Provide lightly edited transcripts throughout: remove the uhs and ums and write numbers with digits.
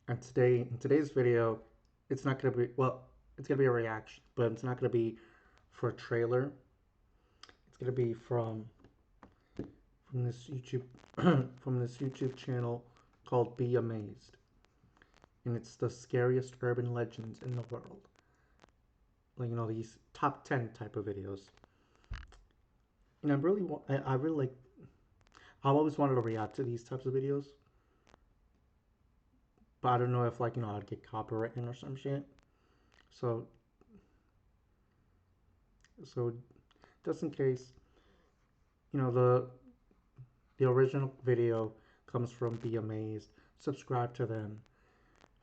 And in today's video, it's not gonna be it's gonna be a reaction, but it's not gonna be for a trailer. It's gonna be from this YouTube from this YouTube channel called Be Amazed, and it's the scariest urban legends in the world. Like these top 10 type of videos. And I really like. I've always wanted to react to these types of videos, but I don't know if I'd get copyrighted or some shit. So so just in case, the original video comes from Be Amazed. Subscribe to them,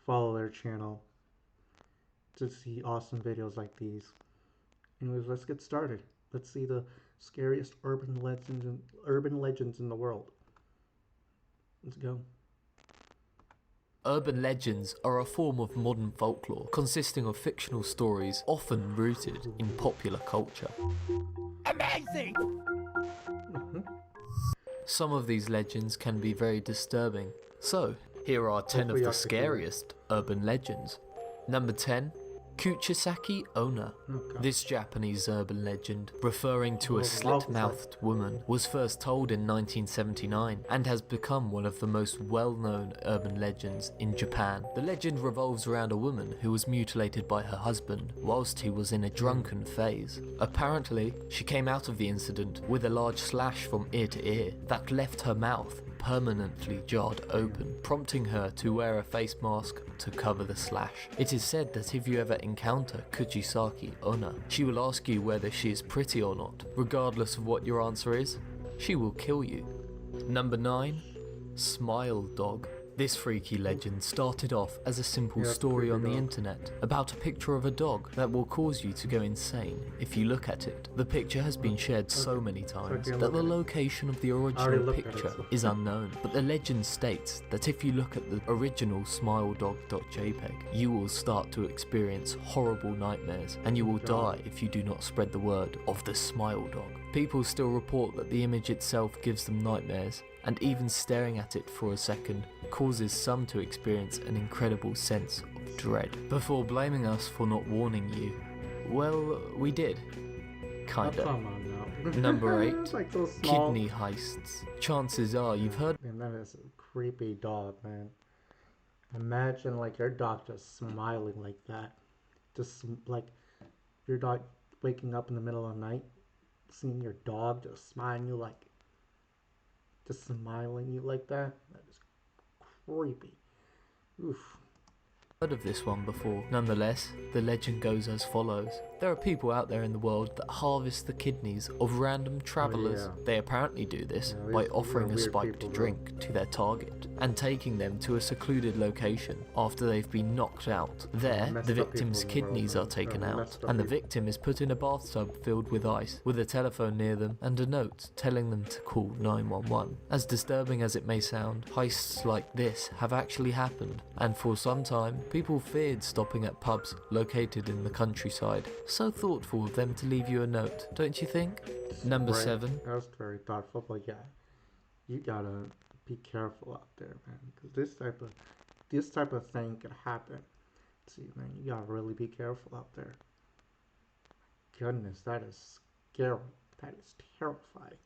follow their channel to see awesome videos like these. Anyways, let's get started. Let's see the scariest urban legends in the world. Let's go. Urban legends are a form of modern folklore consisting of fictional stories often rooted in popular culture. Amazing! Some of these legends can be very disturbing. So, here are 10 of the scariest urban legends. Number 10. Kuchisaki Onna. This Japanese urban legend, referring to a slit-mouthed woman, was first told in 1979 and has become one of the most well-known urban legends in Japan. The legend revolves around a woman who was mutilated by her husband whilst he was in a drunken phase. Apparently, she came out of the incident with a large slash from ear to ear that left her mouth permanently jarred open, prompting her to wear a face mask to cover the slash. It is said that if you ever encounter Kuchisaki Onna, she will ask you whether she is pretty or not. Regardless of what your answer is, she will kill you. Number 9. Smile Dog. This freaky legend started off as a simple story on the internet about a picture of a dog that will cause you to go insane if you look at it. The picture has been shared so many times that the location of the original picture is unknown, but the legend states that if you look at the original smiledog.jpg, you will start to experience horrible nightmares and you will die if you do not spread the word of the smile dog. People still report that the image itself gives them nightmares, and even staring at it for a second causes some to experience an incredible sense of dread. Before blaming us for not warning you, well, we did. Kinda. Oh, come on now. Number 8. Small Kidney heists. Chances are you've heard. Man, that is a creepy dog, man. Imagine your dog just smiling like that. Just your dog waking up in the middle of the night, seeing your dog just smiling you like that. That is creepy. Oof. Heard of this one before. Nonetheless, the legend goes as follows. There are people out there in the world that harvest the kidneys of random travelers. They apparently do this by offering a spiked drink to their target and taking them to a secluded location after they've been knocked out. There, the victim's kidneys are taken out and the victim is put in a bathtub filled with ice with a telephone near them and a note telling them to call 911. As disturbing as it may sound, heists like this have actually happened, and for some time people feared stopping at pubs located in the countryside. So thoughtful of them to leave you a note, don't you think? Number 7. That was very thoughtful, but yeah, you gotta be careful out there, man, because this type of thing could happen. See, man, you gotta really be careful out there. Goodness, that is scary. That is terrifying.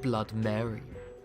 Blood Mary.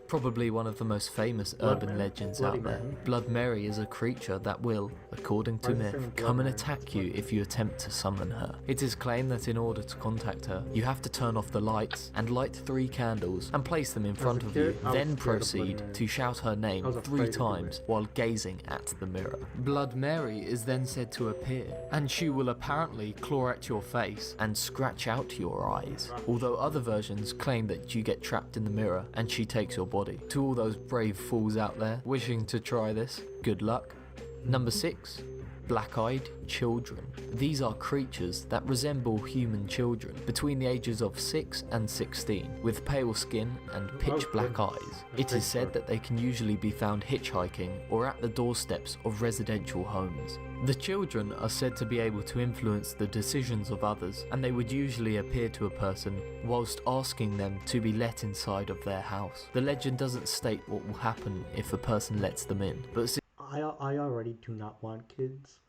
Probably one of the most famous urban legends out there. Blood Mary is a creature that will, according to myth, come and attack you if you attempt to summon her. It is claimed that in order to contact her, you have to turn off the lights and light 3 candles and place them in front of you, then proceed to shout her name 3 times while gazing at the mirror. Blood Mary is then said to appear, and she will apparently claw at your face and scratch out your eyes, although other versions claim that you get trapped in the mirror and she takes your body. To all those brave fools out there wishing to try this, good luck. Number 6. black-eyed children. These are creatures that resemble human children between the ages of 6 and 16, with pale skin and pitch black eyes. It is said that they can usually be found hitchhiking or at the doorsteps of residential homes. The children are said to be able to influence the decisions of others, and they would usually appear to a person whilst asking them to be let inside of their house. The legend doesn't state what will happen if a person lets them in, but I already do not want kids,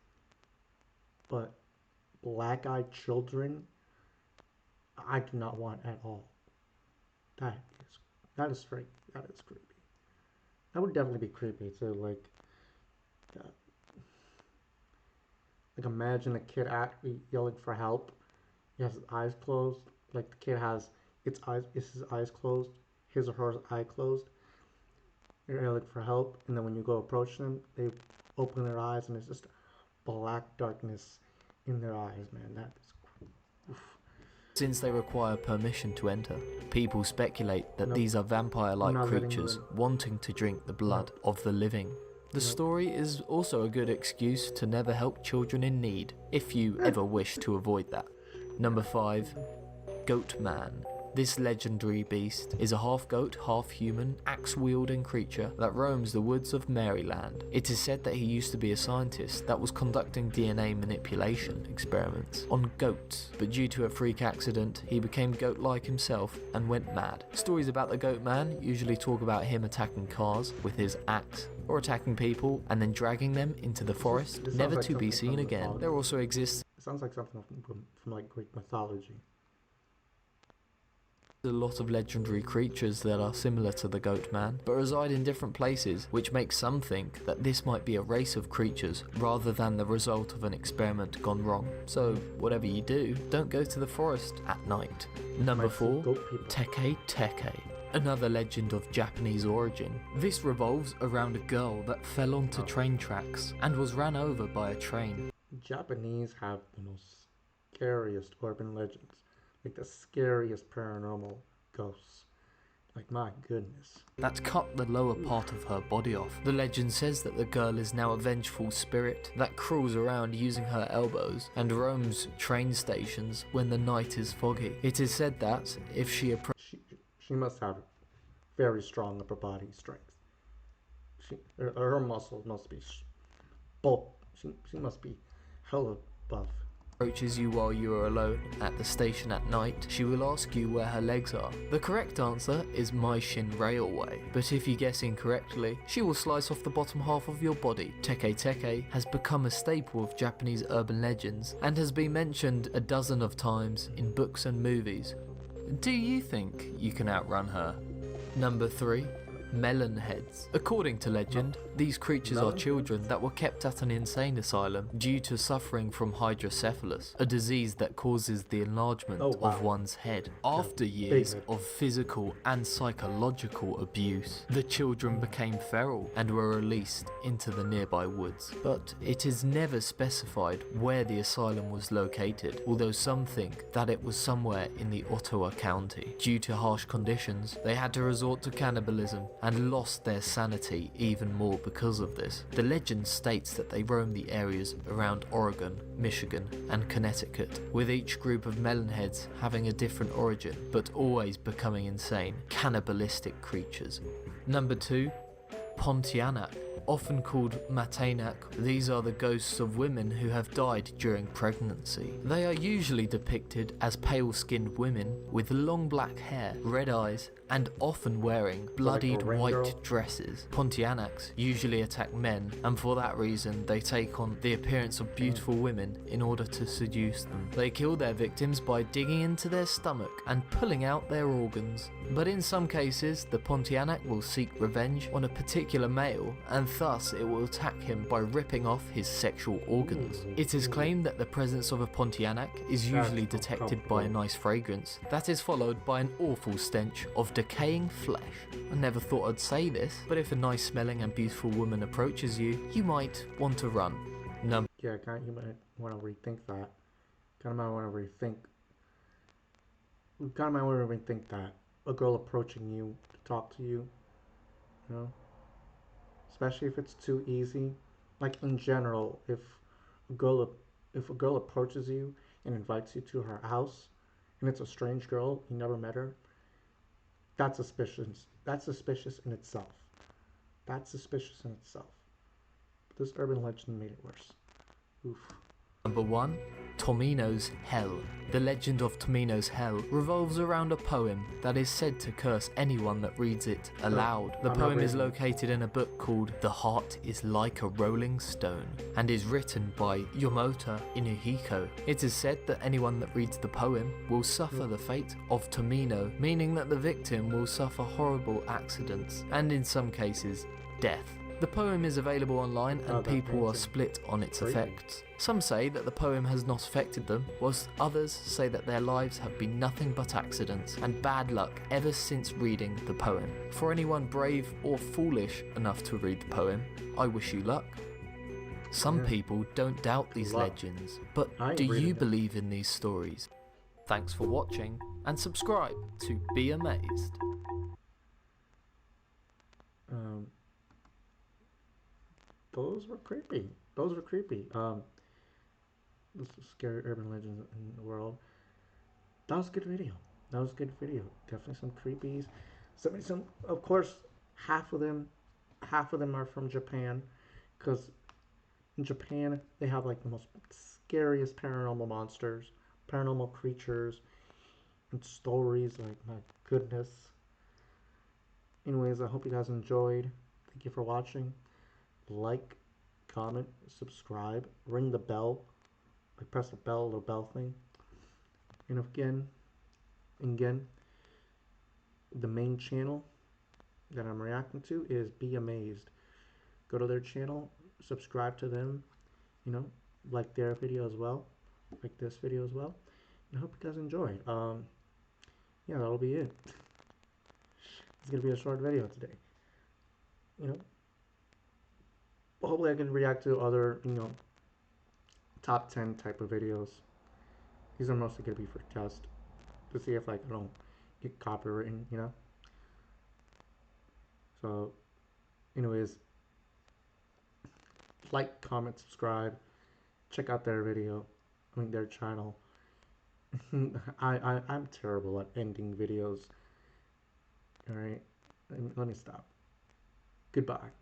but black-eyed children, I do not want at all. That is creepy. That would definitely be creepy too. Like imagine a kid yelling for help. He has his eyes closed. Like the kid has his eyes closed, his or her eye closed. They're yelling for help, and then when you go approach them, they open their eyes, and it's just black darkness in their eyes, man. That is oof. Since they require permission to enter, people speculate that these are vampire-like creatures wanting to drink the blood of the living. The story is also a good excuse to never help children in need, if you ever wish to avoid that. Number 5. Goat Man. This legendary beast is a half-goat, half-human, axe-wielding creature that roams the woods of Maryland. It is said that he used to be a scientist that was conducting DNA manipulation experiments on goats, but due to a freak accident, he became goat-like himself and went mad. Stories about the Goat Man usually talk about him attacking cars with his axe, or attacking people and then dragging them into the forest, never to be seen again. There also exists It sounds like something from like Greek mythology. a lot of legendary creatures that are similar to the Goat Man, but reside in different places, which makes some think that this might be a race of creatures rather than the result of an experiment gone wrong. So whatever you do, don't go to the forest at night. Number 4. Teke Teke. Another legend of Japanese origin. This revolves around a girl that fell onto train tracks and was ran over by a train. Japanese have the most scariest urban legends. Like the scariest paranormal ghosts. Like, my goodness. That cut the lower part of her body off. The legend says that the girl is now a vengeful spirit that crawls around using her elbows and roams train stations when the night is foggy. It is said that if she She must have very strong upper body strength. Her muscles must be bulk. She must be hella buff. approaches you while you are alone at the station at night, she will ask you where her legs are. The correct answer is Maishin Railway, but if you guess incorrectly, she will slice off the bottom half of your body. Teke Teke has become a staple of Japanese urban legends and has been mentioned a dozen of times in books and movies. Do you think you can outrun her? Number 3. Melon heads. According to legend, these creatures are children that were kept at an insane asylum due to suffering from hydrocephalus, a disease that causes the enlargement of one's head. After years of physical and psychological abuse, the children became feral and were released into the nearby woods. But it is never specified where the asylum was located, although some think that it was somewhere in the Ottawa County. Due to harsh conditions, they had to resort to cannibalism and lost their sanity even more because of this. The legend states that they roam the areas around Oregon, Michigan, and Connecticut, with each group of melonheads having a different origin, but always becoming insane, cannibalistic creatures. Number 2. Pontianak. Often called Matenak, these are the ghosts of women who have died during pregnancy. They are usually depicted as pale-skinned women with long black hair, red eyes, and often wearing bloodied white dresses. Pontianaks usually attack men, and for that reason they take on the appearance of beautiful women in order to seduce them. They kill their victims by digging into their stomach and pulling out their organs. But in some cases, the Pontianak will seek revenge on a particular male, and thus it will attack him by ripping off his sexual organs. It is claimed that the presence of a Pontianak is usually detected by a nice fragrance that is followed by an awful stench of decaying flesh. I never thought I'd say this, but if a nice smelling and beautiful woman approaches you, you might want to run. You might want to rethink that. Kind of might want to rethink that. A girl approaching you to talk to you, you know? Especially if it's too easy. Like in general, if a girl if a girl approaches you and invites you to her house, and it's a strange girl, you never met her, that's suspicious. That's suspicious in itself. That's suspicious in itself. But this urban legend made it worse. Oof. Number 1. Tomino's Hell. The legend of Tomino's Hell revolves around a poem that is said to curse anyone that reads it aloud. The poem is located in a book called The Heart is Like a Rolling Stone and is written by Yomota Inuhiko. It is said that anyone that reads the poem will suffer the fate of Tomino, meaning that the victim will suffer horrible accidents and in some cases, death. The poem is available online and people are split on its effects. Some say that the poem has not affected them, whilst others say that their lives have been nothing but accidents and bad luck ever since reading the poem. For anyone brave or foolish enough to read the poem, I wish you luck. Some people don't doubt these legends, but do you believe in these stories? Thanks for watching and subscribe to Be Amazed. Those were creepy. Those were creepy. This is scary urban legends in the world. That was a good video. That was a good video. Definitely some creepies. Some. Of course, half of them are from Japan, because in Japan they have like the most scariest paranormal monsters, paranormal creatures, and stories. Like, my goodness. Anyways, I hope you guys enjoyed. Thank you for watching. Like, comment, subscribe, ring the bell, like press the bell, little bell thing. And again, the main channel that I'm reacting to is Be Amazed. Go to their channel, subscribe to them, like their video as well, like this video as well. And I hope you guys enjoyed. Yeah, that'll be it. It's gonna be a short video today. Hopefully I can react to other, top 10 type of videos. These are mostly going to be for test, to see if, like, I don't get copywritten, So, anyways, like, comment, subscribe, check out their video, their channel. I'm terrible at ending videos. Alright, let me stop. Goodbye.